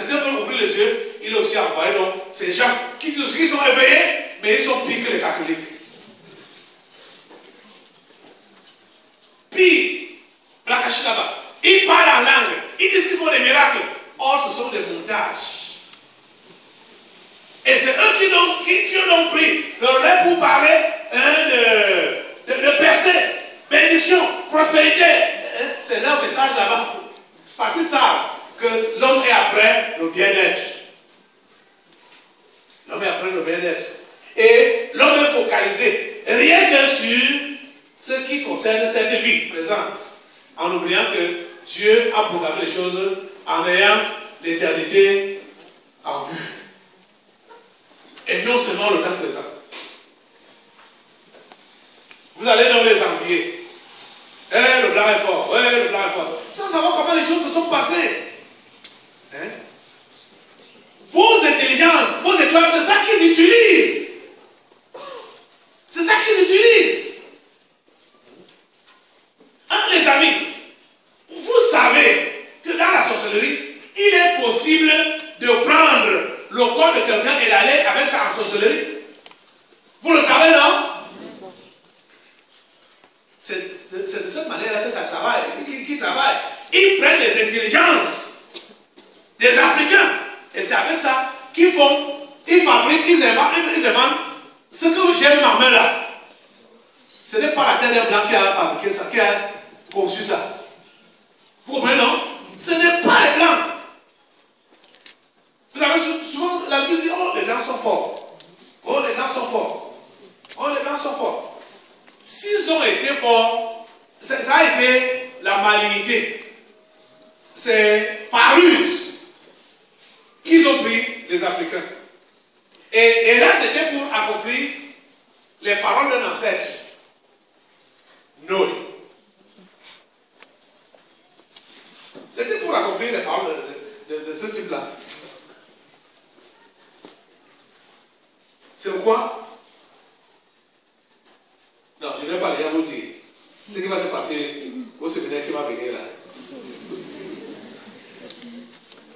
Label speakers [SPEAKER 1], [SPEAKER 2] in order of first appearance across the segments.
[SPEAKER 1] certains veulent ouvrir les yeux, il a aussi envoyé donc ces gens qui disent qu'ils sont éveillés, mais ils sont pires que les catholiques. Pire, Blakachi là-bas. Ils parlent en langue, ils disent qu'ils font des miracles. Or, ce sont des montages. Et c'est eux qui ont pris le relais pour parler de percée, bénédiction, prospérité. C'est leur message là-bas. Parce qu'ils savent que l'homme est après le bien-être. L'homme est après le bien-être. Et l'homme est focalisé rien que sur ce qui concerne cette vie présente. En oubliant que Dieu a programmé les choses en ayant l'éternité en vue. Et non seulement le temps présent. Vous allez dans les envier. Le blanc est fort. Le blanc est fort. Sans savoir comment les choses se sont passées. Hein? Vos intelligences, vos étoiles, c'est ça qu'ils utilisent. C'est ça qu'ils utilisent. Hein, les amis, vous savez que dans la sorcellerie, il est possible de prendre le corps de quelqu'un et d'aller avec ça en sorcellerie. Vous le savez, non? C'est de cette manière-là que ça travaille, qui travaille. Ils prennent les intelligences des Africains. Et c'est avec ça qu'ils font, ils fabriquent, ils inventent ce que j'ai ma main là. Ce n'est pas la terre des Blancs qui a fabriqué ça, qui a conçu ça. Vous comprenez, non? Ce n'est pas les Blancs. Vous avez souvent l'habitude de dire, oh, les Blancs sont forts. Oh, les Blancs sont forts. Oh, les Blancs sont forts. S'ils ont été forts, ça a été la malignité. C'est par ruse qu'ils ont pris les Africains. Et là, c'était pour accomplir les paroles d'un ancêtre. Noé. C'était pour accomplir les paroles de ce type-là. C'est pourquoi? Non, je ne vais pas rien vous dire. Ce qui va se passer au séminaire qui va venir là.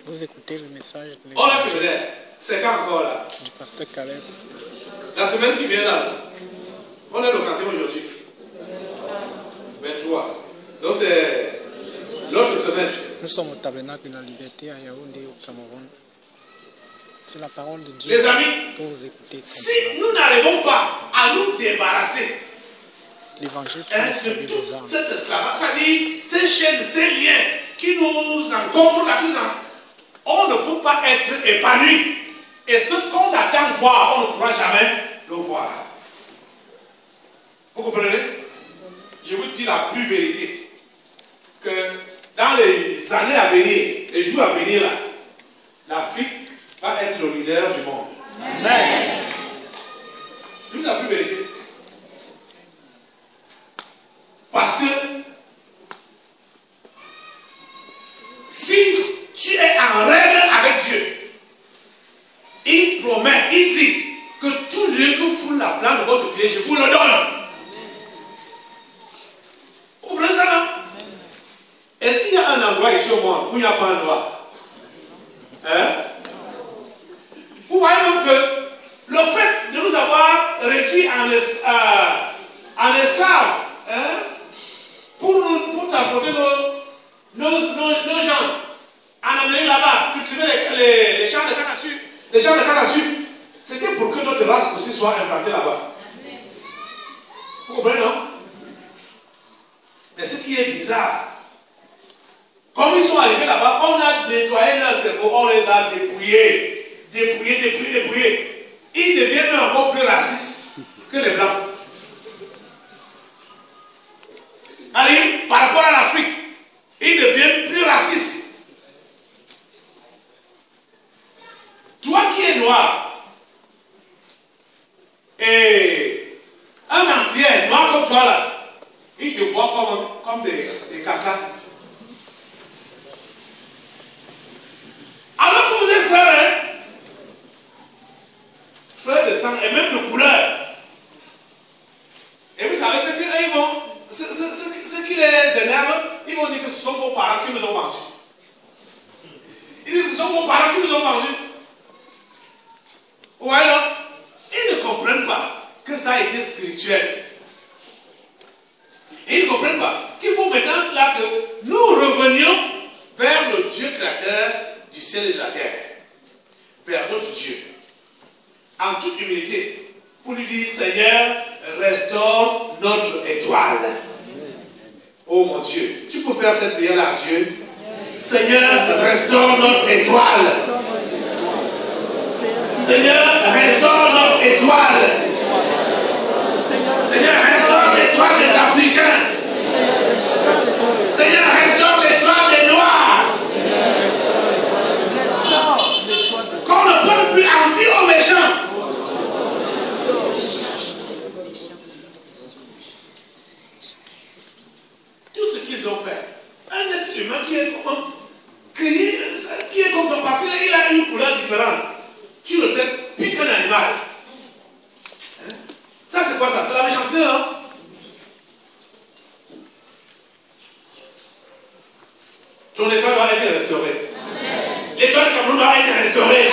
[SPEAKER 2] Vous écoutez le message de
[SPEAKER 1] oh, la séminaire, c'est quand encore là?
[SPEAKER 2] Du pasteur Caleb.
[SPEAKER 1] La semaine qui vient là. On est l'occasion aujourd'hui. 23. Donc c'est l'autre semaine.
[SPEAKER 2] Nous sommes au tabernacle de la liberté à Yaoundé, au Cameroun. C'est la parole de Dieu.
[SPEAKER 1] Les amis,
[SPEAKER 2] que vous écoutez.
[SPEAKER 1] Si nous n'arrivons pas à nous débarrasser
[SPEAKER 2] l'évangile
[SPEAKER 1] de tout cet esclavage, c'est-à-dire ces chaînes, ces liens qui nous encombrent, on ne peut pas être épanoui. Et ce qu'on attend voir, on ne pourra jamais le voir. Vous comprenez? Je vous dis la plus vérité. Que dans les années à venir, les jours à venir, là, l'Afrique va être le leader du monde. Amen. Je vous dis la plus vérité. Parce que si tu es en règle avec Dieu, il promet, il dit que tout lieu que foule la plante de votre pied, je vous le donne. Vous comprenez ça là? Est-ce qu'il y a un endroit ici au monde où il n'y a pas un endroit? Hein? Vous voyez donc que le fait de nous avoir réduits en esclaves, hein, pour transporter nos gens en Amérique là-bas, cultiver les champs de canne à sucre, les champs de canne à sucre, c'était pour que notre race aussi soit implantée là-bas. Vous comprenez, non? Mais ce qui est bizarre, comme ils sont arrivés là-bas, on a nettoyé leur cerveau, on les a dépouillés. Ils deviennent encore plus racistes que les Blancs. Allez, par rapport à l'Afrique, ils deviennent plus racistes. Toi qui es noir, et un entier noir comme toi là, ils te voient comme des cacas. Alors que vous êtes frères, hein? Frères de sang et même de couleur. Et vous savez ce qui les énerve, ils vont dire que ce sont vos parents qui nous ont mangés. Ils disent que ce sont vos parents qui vous ont vendu. Ou alors, ils ne comprennent pas que ça a été spirituel. Et ils ne comprennent pas qu'il faut maintenant là que nous revenions vers le Dieu créateur du ciel et de la terre. Vers notre Dieu. En toute humilité. Pour lui dire, Seigneur, restaure notre étoile. Oh mon Dieu, tu peux faire cette prière-là à Dieu. Seigneur, restaure notre étoile. Seigneur, restaure notre étoile. Seigneur, restaure l'étoile des Africains. Seigneur, restaure l'étoile des Noirs. Qu'on ne prenne plus envie aux méchants. Tout ce qu'ils ont fait. Un être humain qui est comme parce qu'il a une couleur différente. Tu le traites plus qu'un animal. Hein? Ça c'est quoi ça? C'est la méchanceté, hein? Ton étoile doit être restaurée. L'étoile du Cameroun doit être restaurée.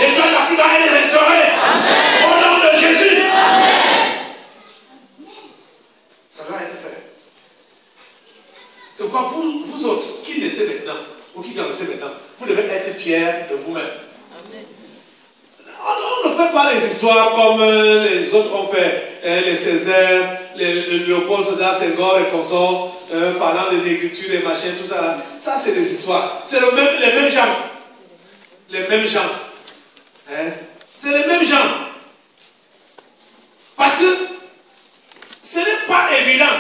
[SPEAKER 1] L'étoile de l'Afrique doit être restaurée. Amen. Au nom de Jésus. Amen. Ça doit être fait. C'est pourquoi vous autres qui naissez maintenant, ou qui grandissez maintenant, vous devez être fiers de vous-même. On ne fait pas les histoires comme les autres ont fait, les Césaire, les Léopold Sédar Senghor et consorts, parlant de négritude et machin, tout ça là. Ça, c'est des histoires. C'est les mêmes gens. Les mêmes gens. Hein? C'est les mêmes gens. Parce que ce n'est pas évident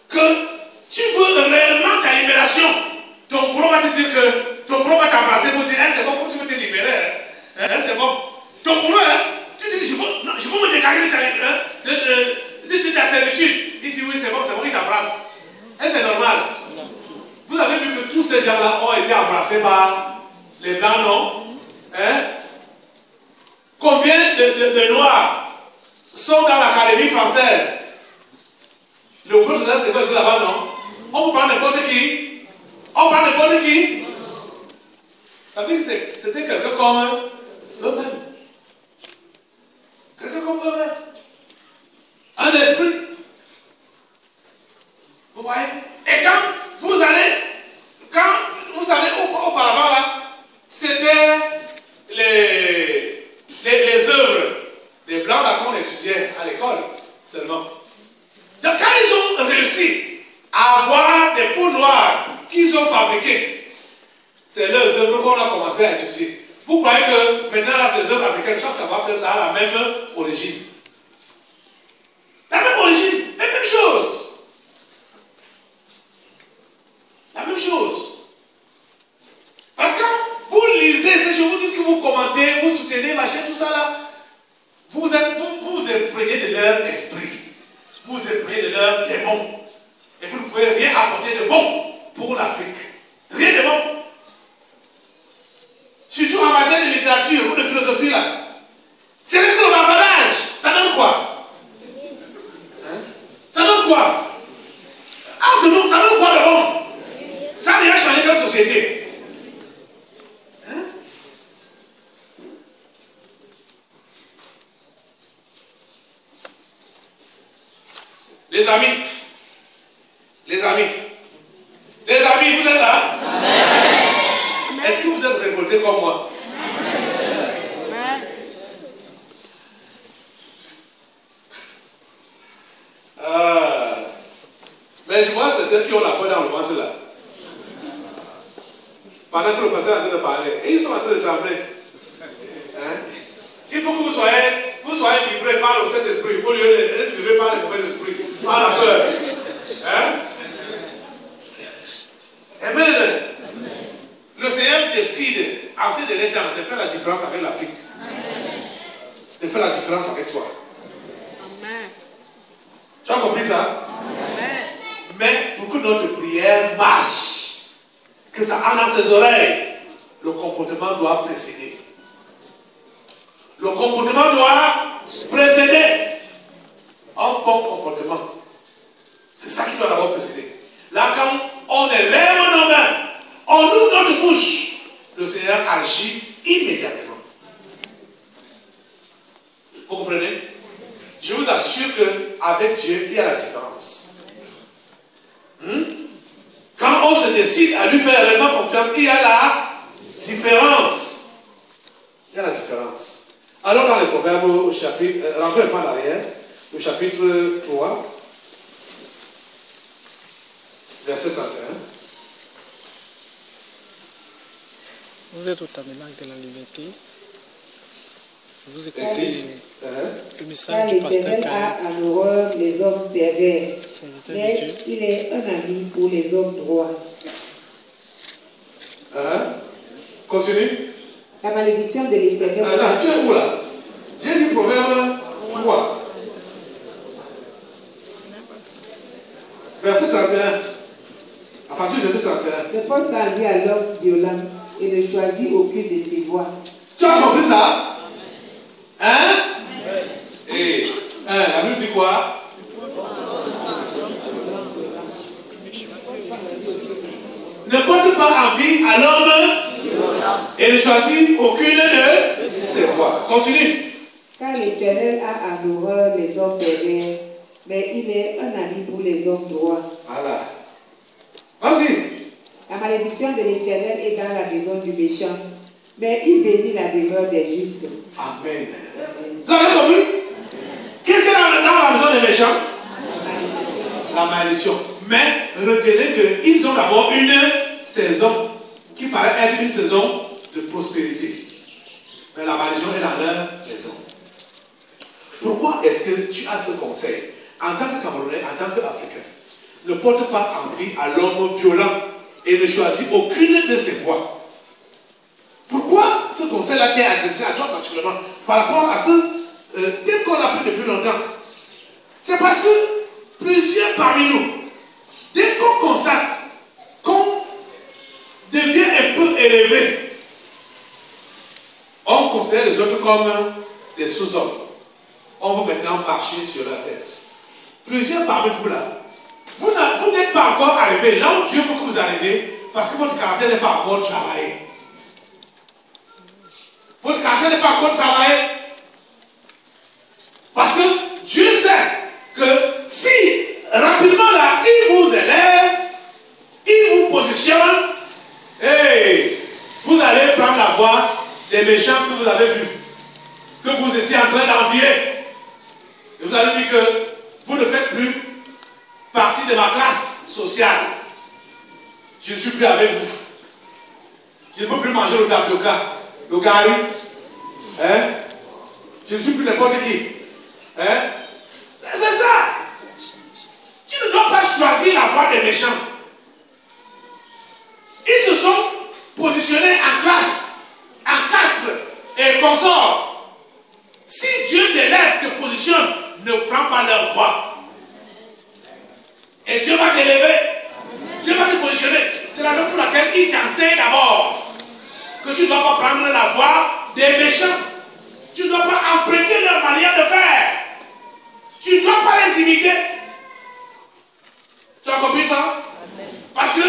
[SPEAKER 1] que tu veux réellement ta libération. Ton bourreau va te dire que ton bourreau va t'embrasser pour dire, c'est bon, comme tu veux te libérer. Hein, c'est bon. Ton bourreau, tu dis, je veux me dégager de ta servitude. Il dit, oui, c'est bon, il t'embrasse. Et c'est normal. Vous avez vu que tous ces gens-là ont été embrassés par les blancs, non? Hein? Combien de Noirs sont dans l'Académie française? Le professeur, c'est quoi là-bas, non? On peut prendre n'importe qui. On prend n'importe qui. Ça veut dire que c'était quelqu'un comme eux-mêmes. Quelqu'un comme eux-mêmes. Un esprit. Vous voyez? Et quand vous savez, auparavant là, c'était les œuvres des blancs là qu'on étudiait à l'école seulement. Donc quand ils ont réussi à avoir des peaux noires qu'ils ont fabriquées, c'est leurs œuvres qu'on a commencé à étudier. Vous croyez que maintenant là, ces œuvres africaines, sans savoir que ça a la même origine. La même origine, la même chose. La même chose. Parce que vous lisez, je vous dis que vous commentez, vous soutenez, machin, tout ça là, vous imprégnez de leur esprit. Vous imprégnez de leur démon. Et vous ne pouvez rien apporter de bon pour l'Afrique. Rien de bon. Surtout en matière de littérature ou de philosophie là. C'est vrai que le bavardage, ça donne quoi? Hein? Ça donne quoi? Entre nous, ça donne quoi de bon? Ça a déjà changé notre société. Hein? Les amis, vous êtes là? Est-ce que vous êtes révoltés comme moi? Mais je vois certains qui ont la peur dans le ventre là. Pendant que le pasteur est en train de parler. Et ils sont en train de trembler. Hein? Il faut que vous soyez livrés par le Saint-Esprit. Au lieu d'être livrés par les mauvais esprits. Par la peur. Hein? Amen. Le Seigneur décide, en ces derniers temps, de faire la différence avec l'Afrique. De faire la différence avec toi. Amen. Tu as compris ça? Amen. Mais pour que notre prière marche, que ça entre dans ses oreilles, le comportement doit précéder. Le comportement doit précéder. Un bon comportement. C'est ça qui doit d'abord précéder. Là, quand on élève nos mains, on ouvre notre bouche, le Seigneur agit immédiatement. Vous comprenez? Je vous assure qu'avec Dieu, il y a la différence. Quand on se décide à lui faire réellement confiance, il y a la différence. Il y a la différence. Alors dans les Proverbes au chapitre, rentrez un peu en arrière, au chapitre 3, verset 31.
[SPEAKER 2] Vous êtes au tabernacle de la liberté. Vous écoutez le message du pasteur
[SPEAKER 3] L'Éternel a en horreur les hommes pervers, mais
[SPEAKER 2] de Dieu.
[SPEAKER 3] il est un ami pour les hommes droits.
[SPEAKER 1] Continue.
[SPEAKER 3] La malédiction de l'Éternel.
[SPEAKER 1] Attends, tu es où là? J'ai dit Proverbe 3. Verset 31. À partir du verset 31.
[SPEAKER 3] Ne porte pas envie à l'homme violent et ne choisit aucune de ses voies.
[SPEAKER 1] Tu as compris ça? Hein? Et la Bible dit quoi? Ne porte pas envie à l'homme et ne choisit aucune de ses voies. Continue.
[SPEAKER 3] Car l'Éternel a en horreur les hommes pervers, mais il est un ami pour les hommes droits.
[SPEAKER 1] Voilà. Vas-y.
[SPEAKER 3] La malédiction de l'Éternel est dans la maison du méchant, mais il bénit la demeure des justes.
[SPEAKER 1] Amen. Vous avez compris? Qu'est-ce qu'il y a dans la maison des méchants? La malédiction. Mais retenez qu'ils ont d'abord une saison qui paraît être une saison de prospérité. Mais la malédiction est dans leur maison. Pourquoi est-ce que tu as ce conseil? En tant que Camerounais, en tant qu'Africain, ne porte pas envie à l'homme violent et ne choisit aucune de ses voies. Pourquoi ce conseil-là t'est adressé à toi particulièrement par rapport à ce thème qu'on a pris depuis longtemps? C'est parce que plusieurs parmi nous, dès qu'on constate qu'on devient un peu élevé, on considère les autres comme des sous-hommes. On veut maintenant marcher sur la tête. Plusieurs parmi vous là, vous n'êtes pas encore arrivé là où Dieu veut que vous arriviez parce que votre caractère n'est pas encore travaillé. Votre caractère n'est pas encore travaillé. Parce que Dieu sait que si rapidement là, il vous élève, il vous positionne, et vous allez prendre la voie des méchants que vous avez vus, que vous étiez en train d'envier. Et vous allez dire que vous ne faites plus partie de ma classe sociale. Je ne suis plus avec vous. Je ne peux plus manger le tapioca, le gari. Hein? Je ne suis plus n'importe qui. Hein? C'est ça. Tu ne dois pas choisir la voie des méchants. Ils se sont positionnés en classe, en castre et consort. Si Dieu t'élève, te positionne, ne prends pas leur voie. Et Dieu va t'élever. Dieu va te positionner. C'est la raison pour laquelle il t'enseigne d'abord que tu ne dois pas prendre la voie des méchants. Tu ne dois pas emprunter leur manière de faire. Tu ne dois pas les imiter. Tu as compris ça? Parce que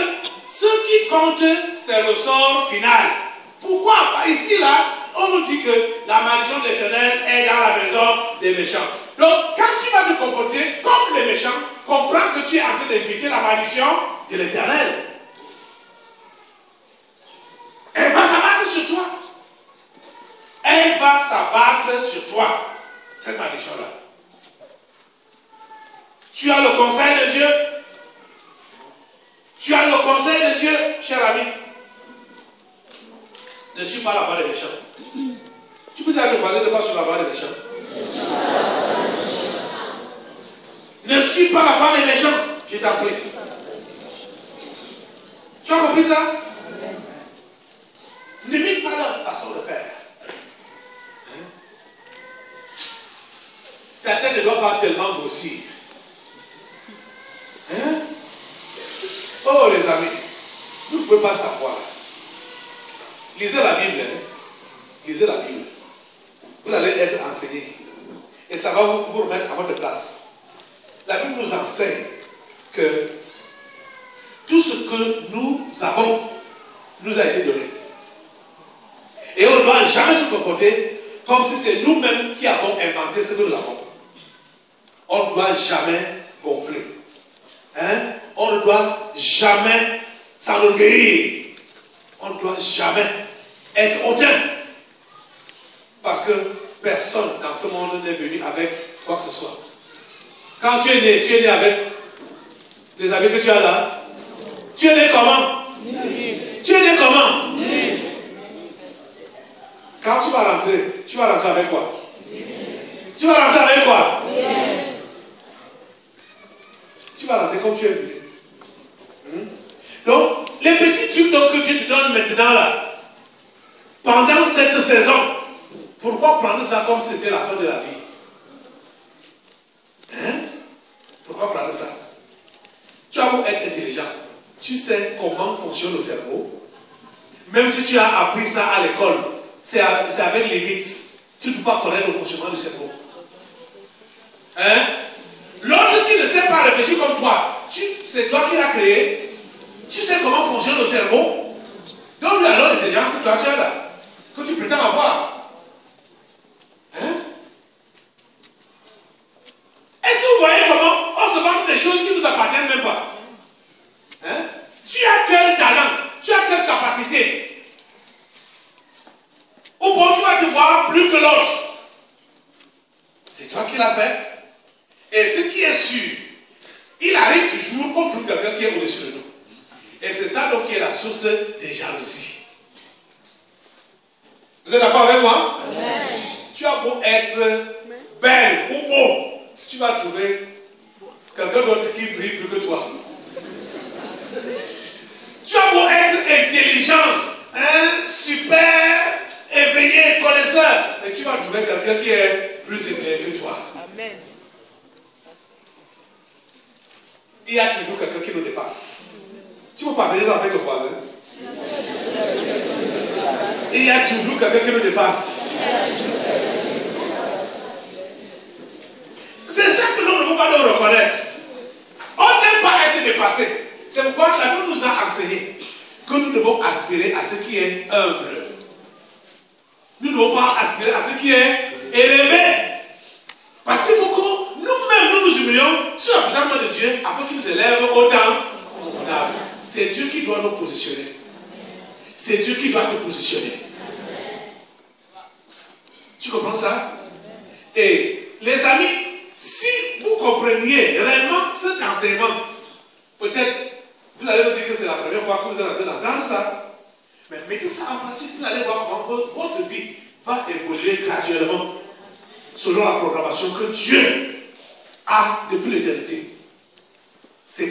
[SPEAKER 1] ce qui compte, c'est le sort final. Pourquoi? Ici, là, on nous dit que la malédiction de l'Éternel est dans la maison des méchants. Donc, quand tu vas te comporter comme les méchants, comprends que tu es en train d'éviter la malédiction de l'Éternel. Elle va s'abattre sur toi. Elle va s'abattre sur toi, cette malédiction-là. Tu as le conseil de Dieu. Tu as le conseil de Dieu, cher ami. Ne suis pas la voie des méchants. Tu peux dire à ton voisin de ne pas sur la voie des méchants. Ne suis pas la voie des méchants. Je t'en prie. Tu as compris ça? N'imite pas leur façon de faire. Ta tête ne doit pas tellement grossir. Hein? Oh les amis, vous ne pouvez pas savoir. Lisez la Bible. Hein? Lisez la Bible. Vous allez être enseigné. Et ça va vous remettre à votre place. La Bible nous enseigne que tout ce que nous avons nous a été donné. Et on ne doit jamais se comporter comme si c'est nous-mêmes qui avons inventé ce que nous avons. On ne doit jamais gonfler. Hein? On ne doit jamais s'enorgueillir. On ne doit jamais être hautain. Parce que personne dans ce monde n'est venu avec quoi que ce soit. Quand tu es né avec les habits que tu as là. Tu es né comment? Tu es né comment? Quand tu vas rentrer avec quoi? Tu vas rentrer avec quoi? Tu vas rentrer comme tu es venu. Donc, les petits trucs donc, que Dieu te donne maintenant là, pendant cette saison, pourquoi prendre ça comme si c'était la fin de la vie? Hein? Pourquoi prendre ça? Tu as beau être intelligent, tu sais comment fonctionne le cerveau. Même si tu as appris ça à l'école, c'est avec limite. Tu ne peux pas connaître le fonctionnement du cerveau. Hein? L'autre qui ne sait pas réfléchir comme toi, c'est toi qui l'as créé. Tu sais comment fonctionne le cerveau. Donc, alors l'intelligence que toi tu as là, que tu prétends avoir. Hein? Est-ce que vous voyez comment on se vend des choses qui ne nous appartiennent même pas? Hein? Tu as quel talent? Tu as quelle capacité? Ou bon, tu vas te voir plus que l'autre. C'est toi qui l'as fait. Et ce qui est sûr, il arrive toujours qu'on trouve quelqu'un qui est au-dessus de nous. Et c'est ça donc qui est la source des jalousies. Vous êtes d'accord avec moi? Amen. Tu as beau être belle ou beau, tu vas trouver quelqu'un d'autre qui brille plus que toi. Tu as beau être intelligent, super éveillé, connaisseur, mais tu vas trouver quelqu'un qui est plus éveillé que toi. Amen. Il y a toujours quelqu'un qui nous dépasse. Tu peux partager ça avec ton voisin. Il y a toujours quelqu'un qui nous dépasse. C'est ça que nous ne pouvons pas nous reconnaître. On n'aime pas être dépassé. C'est pourquoi la Bible nous a enseigné que nous devons aspirer à ce qui est humble. Nous ne devons pas aspirer à ce qui est élevé. Parce qu'il faut que nous-mêmes nous humilions sur la puissance de Dieu afin qu'il nous élève autant. C'est Dieu qui doit nous positionner. C'est Dieu qui doit te positionner. Tu comprends ça? Et les amis, si vous compreniez réellement cet enseignement, peut-être vous allez me dire que c'est la première fois que vous êtes en train d'entendre ça. Mais mettez ça en pratique, vous allez voir comment votre vie va évoluer graduellement selon la programmation que Dieu a depuis l'éternité. C'était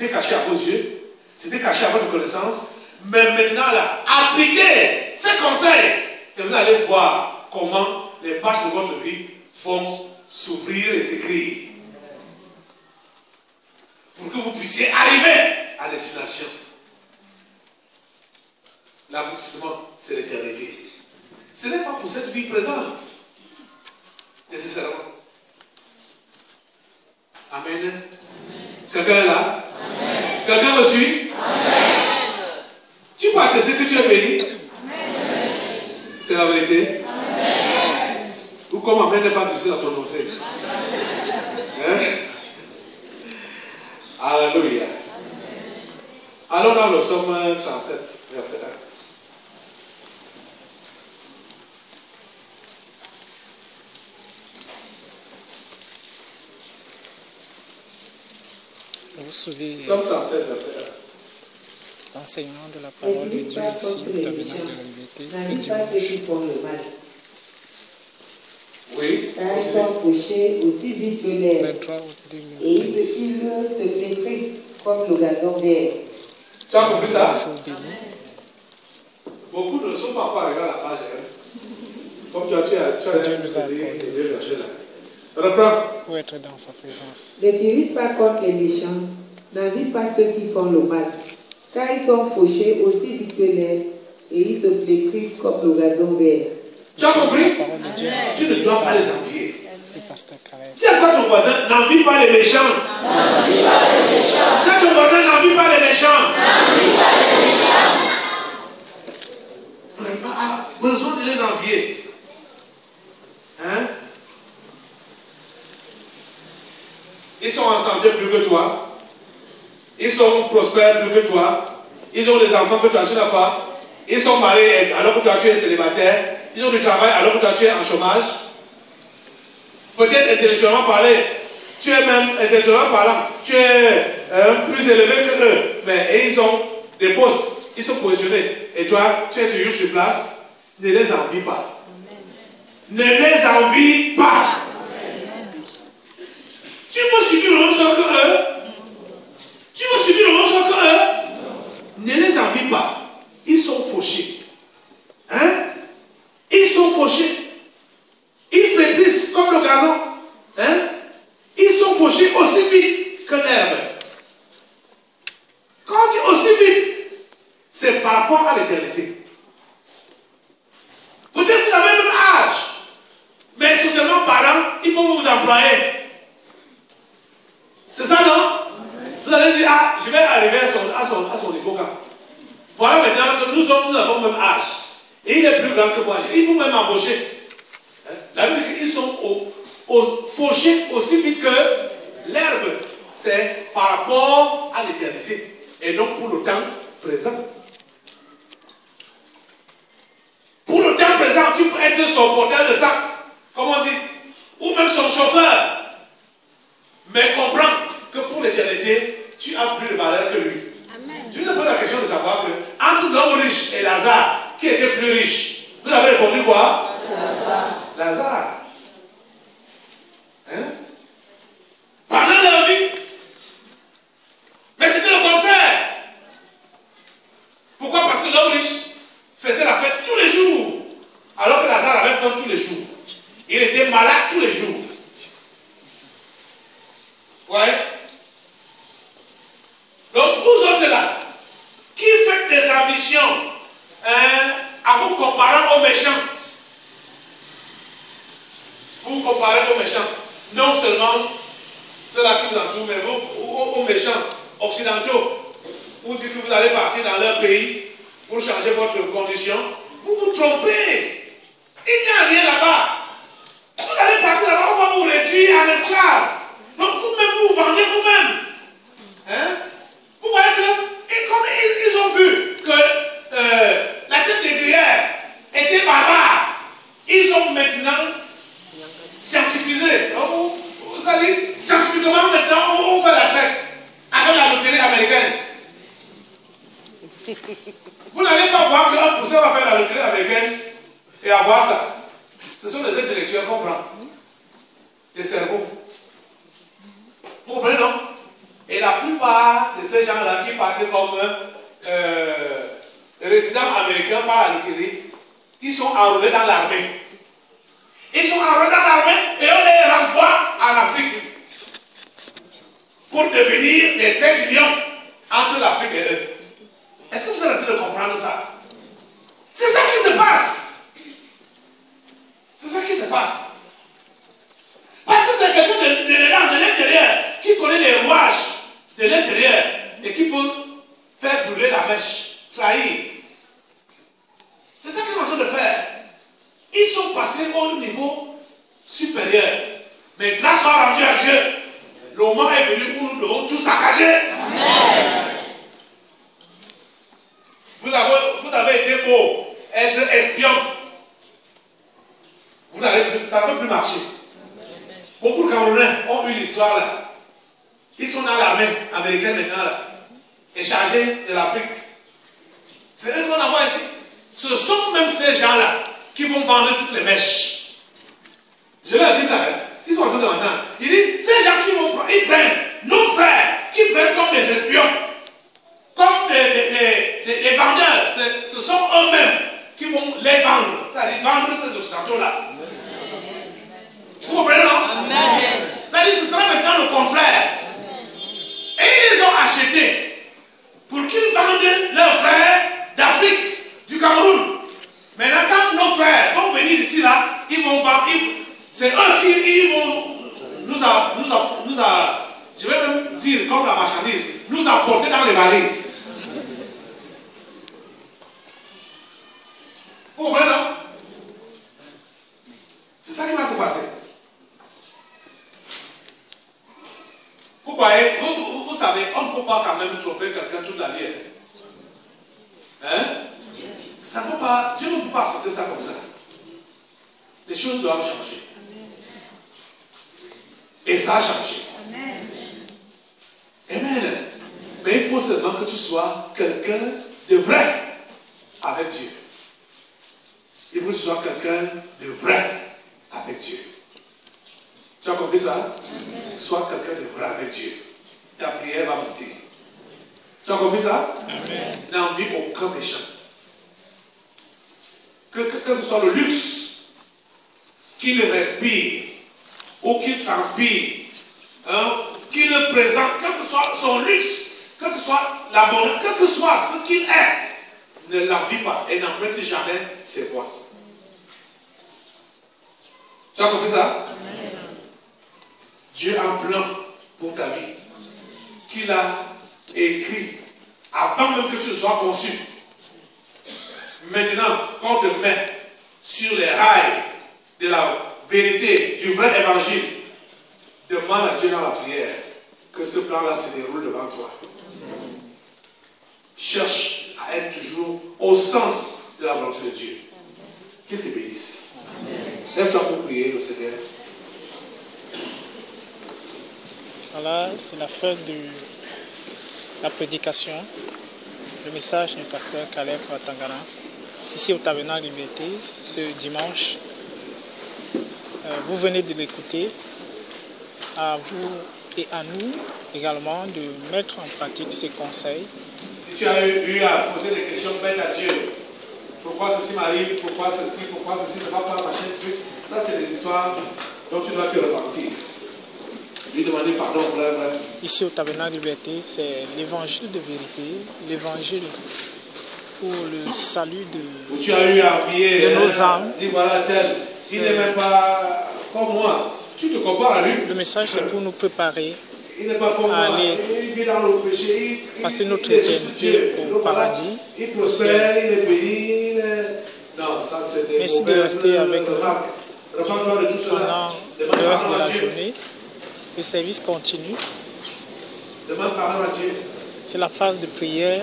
[SPEAKER 1] caché à vos yeux, c'était caché à votre connaissance, mais maintenant là, appliquez ces conseils et vous allez voir comment les pages de votre vie vont s'ouvrir et s'écrire pour que vous puissiez arriver à destination. L'aboutissement, c'est l'éternité. Ce n'est pas pour cette vie présente, nécessairement. Amen. Quelqu'un est là? Amen. Quelqu'un me suit? Amen. Tu peux attester que tu es béni? Amen. C'est la vérité? Amen. Ou comme Amen n'est pas difficile à prononcer? Hein? Alléluia. Allons dans le psaume 37, verset 1.
[SPEAKER 2] Vous suivez l'enseignement de la parole de Dieu ici au tabernacle de la liberté ce dimanche.
[SPEAKER 3] Oui. Car ils sont fauchés aussi vite que l'air. Et ils se flétrissent comme le gazon vert.
[SPEAKER 1] Tu as compris ça? Beaucoup ne sont pas encore arrivés à la page. Comme tu as
[SPEAKER 2] Dieu nous a accordé.
[SPEAKER 1] Reprends.
[SPEAKER 2] Il faut être dans sa présence.
[SPEAKER 3] Ne t'irrite pas contre les méchants, n'invite pas ceux qui font le mal, car ils sont fauchés aussi vite que l'air, et ils se flétrissent comme le gazon vert.
[SPEAKER 1] Tu as compris? Tu ne dois pas les envier. Dis à quoi ton voisin, n'envie pas les méchants. Dis à ton voisin, n'envie pas les méchants. a besoin de les envier. Hein? Ils sont en santé plus que toi. Ils sont prospères plus que toi. Ils ont des enfants que toi, tu n'as pas. Ils sont mariés alors que toi, tu es célibataire. Ils ont du travail alors que toi, tu es en chômage. Peut-être intellectuellement parlé, tu es même intellectuellement parlant, tu es plus élevé que eux. Mais ils ont des postes, ils sont positionnés. Et toi, tu es toujours sur place. Ne les envie pas. Ne les envie pas. Tu veux subir le même sort que eux? Tu veux subir le même sort que eux? Ne les envie pas. Ils sont fauchés. Hein? Ils sont fauchés. Ils flétrissent comme le gazon. Hein? Ils sont fauchés aussi vite que l'herbe. Quand on dit aussi vite, c'est par rapport à l'éternité. Peut-être que vous avez le même âge, mais socialement parlant, ils peuvent vous employer. C'est ça, non? Vous allez dire, ah, je vais arriver à son niveau. Voilà maintenant que nous avons le même âge. Et il est plus grand que moi. Il peut même embaucher. La Bible dit qu'ils sont fauchés aussi vite que l'herbe. C'est par rapport à l'éternité. Et non pour le temps présent. Pour le temps présent, tu peux être son porteur de sac, comme on dit, ou même son chauffeur. Mais comprends que pour l'éternité, tu as plus de valeur que lui. Amen. Je vous ai posé la question de savoir que entre l'homme riche et Lazare, qui était plus riche? Vous avez répondu quoi? Lazare. Hein? Pendant leur vie. Mais c'était le contraire. Pourquoi? Parce que l'homme riche faisait la fête tous les jours, alors que Lazare avait faim tous les jours. Il était malade tous les jours. Ouais. Donc vous autres là, qui faites des ambitions en vous comparant aux méchants, vous comparez aux méchants, non seulement ceux-là qui vous entourent, mais aux méchants occidentaux, vous dites que vous allez partir dans leur pays pour changer votre condition, vous vous trompez. Il n'y a rien là-bas. Vous allez partir là-bas, on va vous réduire en esclave. Donc vous-même, vous vous vendez vous-même. Hein? Vous voyez que, et comme ils ont vu que la tête des gruyères était barbare, ils ont maintenant scientifisé. Vous allez scientifiquement maintenant, on fait la traite avec la loterie américaine. Vous n'allez pas voir qu'un pousseur va faire la loterie américaine et avoir ça. Ce sont les intellectuels qu'on prend. Des cerveaux. Vous comprenez, non? Et la plupart de ces gens-là qui partent comme résidents américains par la loterie, ils sont enrôlés dans l'armée. Ils sont enrôlés dans l'armée et on les renvoie en Afrique pour devenir des traits d'union entre l'Afrique et eux. Est-ce que vous êtes en train de comprendre ça? C'est ça qui se passe. C'est ça qui se passe. Parce que c'est quelqu'un de l'intérieur qui connaît les rouages de l'intérieur et qui peut faire brûler la mèche, trahir. C'est ça qu'ils sont en train de faire. Ils sont passés au niveau supérieur. Mais grâce soit rendue à Dieu, le moment est venu où nous devons tout saccager. Amen. Vous avez été beau, être espion. Ça ne peut plus marcher. Beaucoup de Camerounais ont eu l'histoire là. Ils sont dans l'armée américaine maintenant là. Et chargés de l'Afrique. C'est eux qu'on envoie ici. Ce sont même ces gens-là qui vont vendre toutes les mèches. Je leur dis ça. Hein. Ils sont en train de m'entendre. Il dit, ces gens qui vont prendre, ils prennent nos frères, qui prennent comme des espions, comme des vendeurs. Ce sont eux-mêmes qui vont les vendre. C'est-à-dire vendre ces occidentaux-là. Vous comprenez, non? Amen. C'est-à-dire ce sera maintenant le contraire. Et ils les ont achetés pour qu'ils vendent leurs frères d'Afrique, du Cameroun. Maintenant, quand nos frères vont venir ici, là, ils vont vendre. C'est eux qui vont je vais même dire comme la marchandise, nous apporter dans les valises. comprenez, non? C'est ça qui va se passer. Vous voyez, vous savez, on ne peut pas quand même tromper quelqu'un toute la vie. Hein? Ça ne peut pas, Dieu ne peut pas accepter ça comme ça. Les choses doivent changer. Et ça a changé. Amen. Mais il faut seulement que tu sois quelqu'un de vrai avec Dieu. Il faut que tu sois quelqu'un de vrai avec Dieu. Tu as compris ça? Sois quelqu'un de vrai avec Dieu. Ta prière va monter. Tu as compris ça? N'envie aucun méchant. Quel que soit le luxe qu'il respire ou qu'il transpire, qu'il présente, quel que soit son luxe, quel que soit l'abondance, quel que soit ce qu'il est, ne l'envie pas et n'emprunte jamais ses voies. Tu as compris ça? Dieu a un plan pour ta vie qu'il a écrit avant même que tu ne sois conçu. Maintenant, quand on te met sur les rails de la vérité, du vrai évangile, demande à Dieu dans la prière que ce plan-là se déroule devant toi. Cherche à être toujours au centre de la volonté de Dieu. Qu'il te bénisse. Lève-toi pour prier le Seigneur.
[SPEAKER 2] Voilà, c'est la fin de la prédication, le message du pasteur Caleb Watangana, ici au Tabernacle Liberté, ce dimanche. Vous venez de l'écouter. À vous et à nous également de mettre en pratique ces conseils.
[SPEAKER 1] Si tu as eu à poser des questions bêtes à Dieu, pourquoi ceci m'arrive, pourquoi ceci ne va pas marcher, ça c'est des histoires dont tu dois te repentir. Lui demander pardon pour la vraie.
[SPEAKER 2] Ici au Tabernacle Liberté, c'est l'évangile de vérité, l'évangile pour le salut
[SPEAKER 1] où tu as eu à envier,
[SPEAKER 2] de nos âmes.
[SPEAKER 1] Dis voilà tel, il n'est même pas comme moi. Tu te compares à lui.
[SPEAKER 2] Le message c'est pour nous préparer
[SPEAKER 1] à aller
[SPEAKER 2] passer notre éternité au paradis.
[SPEAKER 1] Il prospère, il est béni. Non, ça c'est des
[SPEAKER 2] merci de rester avec nous
[SPEAKER 1] pendant
[SPEAKER 2] le reste de la journée. Le service continue.
[SPEAKER 1] Demande pardon à Dieu.
[SPEAKER 2] C'est la phase de prière.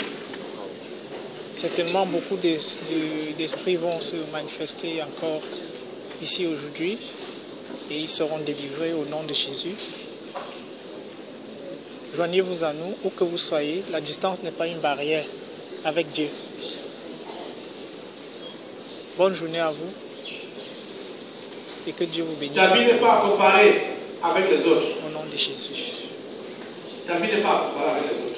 [SPEAKER 2] Certainement beaucoup d'esprits vont se manifester encore ici aujourd'hui et ils seront délivrés au nom de Jésus. Joignez-vous à nous où que vous soyez. La distance n'est pas une barrière avec Dieu. Bonne journée à vous et que Dieu vous bénisse.
[SPEAKER 1] Ta vie n'est pas à comparer avec les autres.
[SPEAKER 2] Au nom de Jésus.
[SPEAKER 1] Ta vie n'est pas à comparer avec les autres.